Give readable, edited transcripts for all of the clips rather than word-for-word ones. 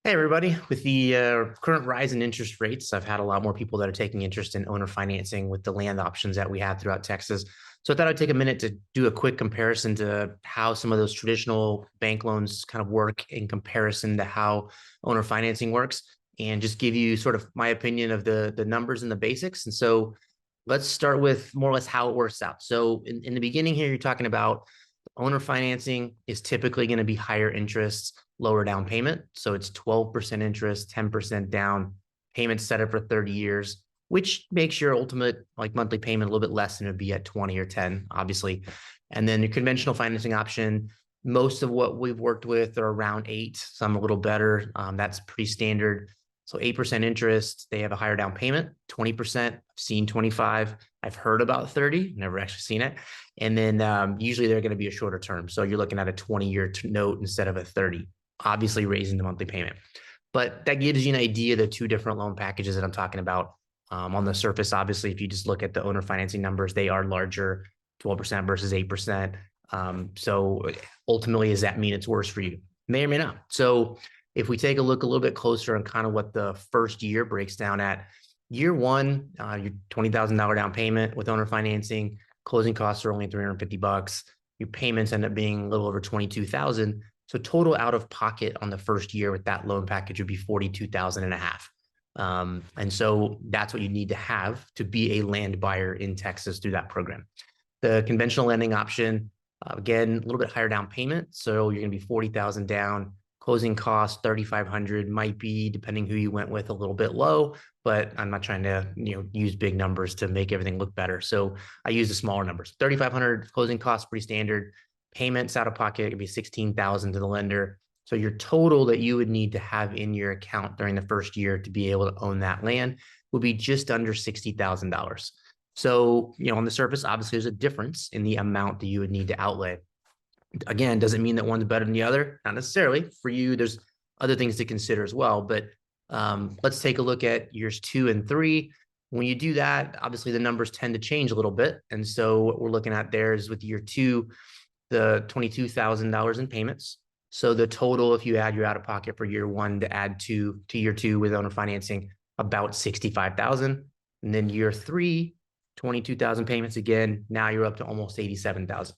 Hey, everybody. With the current rise in interest rates, I've had a lot more people that are taking interest in owner financing with the land options that we have throughout Texas. So I thought I'd take a minute to do a quick comparison to how some of those traditional bank loans kind of work in comparison to how owner financing works, and just give you sort of my opinion of the numbers and the basics. And so let's start with more or less how it works out. So in the beginning here, you're talking about owner financing is typically going to be higher interest, lower down payment. So it's 12% interest, 10% down, payment set up for 30 years, which makes your ultimate like monthly payment a little bit less than it would be at 20 or 10, obviously. And then your conventional financing option, most of what we've worked with are around 8, some a little better. That's pretty standard. So 8% interest, they have a higher down payment, 20%. I've seen 25. I've heard about 30, never actually seen it. And then usually they're going to be a shorter term. So you're looking at a 20-year note instead of a 30, obviously raising the monthly payment. But that gives you an idea of the two different loan packages that I'm talking about. On the surface, obviously, if you just look at the owner financing numbers, they are larger, 12% versus 8%. So ultimately, does that mean it's worse for you? May or may not. So if we take a look a little bit closer on kind of what the first year breaks down at, year one, your $20,000 down payment with owner financing, closing costs are only $350. Your payments end up being a little over 22,000. So total out of pocket on the first year with that loan package would be 42,000 and a half. And so that's what you need to have to be a land buyer in Texas through that program. The conventional lending option, again, a little bit higher down payment. So you're going to be 40,000 down. Closing cost 3,500 might be, depending who you went with, a little bit low, but I'm not trying to use big numbers to make everything look better. So I use the smaller numbers. 3,500 closing costs, pretty standard. Payments out of pocket could be 16,000 to the lender. So your total that you would need to have in your account during the first year to be able to own that land would be just under $60,000. So on the surface, obviously there's a difference in the amount that you would need to outlay. Again, doesn't mean that one's better than the other. Not necessarily. For you, there's other things to consider as well. But let's take a look at years 2 and 3. When you do that, obviously the numbers tend to change a little bit. And so what we're looking at there is with year 2, the $22,000 in payments. So the total, if you add your out of pocket for year 1 to add to year 2 with owner financing, about 65,000. And then year 3, 22,000 payments again. Now you're up to almost 87,000.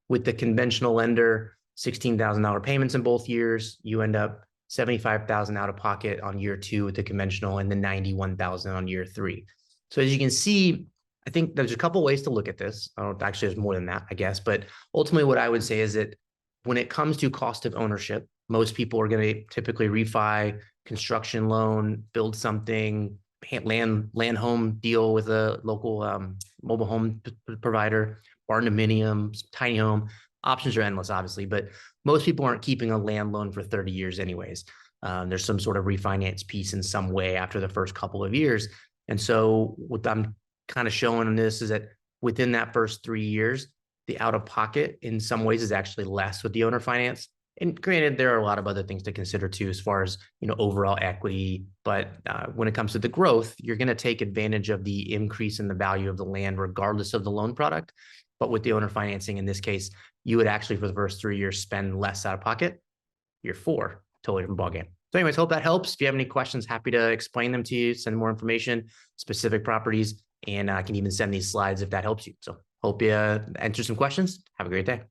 With the conventional lender, $16,000 payments in both years, you end up 75,000 out of pocket on year 2 with the conventional, and then 91,000 on year 3. So as you can see, I think there's a couple ways to look at this. Actually, there's more than that, I guess. But ultimately, what I would say is that when it comes to cost of ownership, most people are going to typically refi, construction loan, build something, land home deal with a local mobile home provider, barn dominium, tiny home. Options are endless, obviously, but most people aren't keeping a land loan for 30 years anyways. There's some sort of refinance piece in some way after the first couple of years. And so what I'm kind of showing in this is that within that first 3 years, the out of pocket in some ways is actually less with the owner finance. And granted, there are a lot of other things to consider too, as far as overall equity. But when it comes to the growth, you're going to take advantage of the increase in the value of the land, regardless of the loan product. But with the owner financing, in this case, you would actually, for the first 3 years, spend less out of pocket. Year 4, totally different ballgame. So anyways, hope that helps. If you have any questions, happy to explain them to you, send more information, specific properties, and I can even send these slides if that helps you. So hope you answer some questions. Have a great day.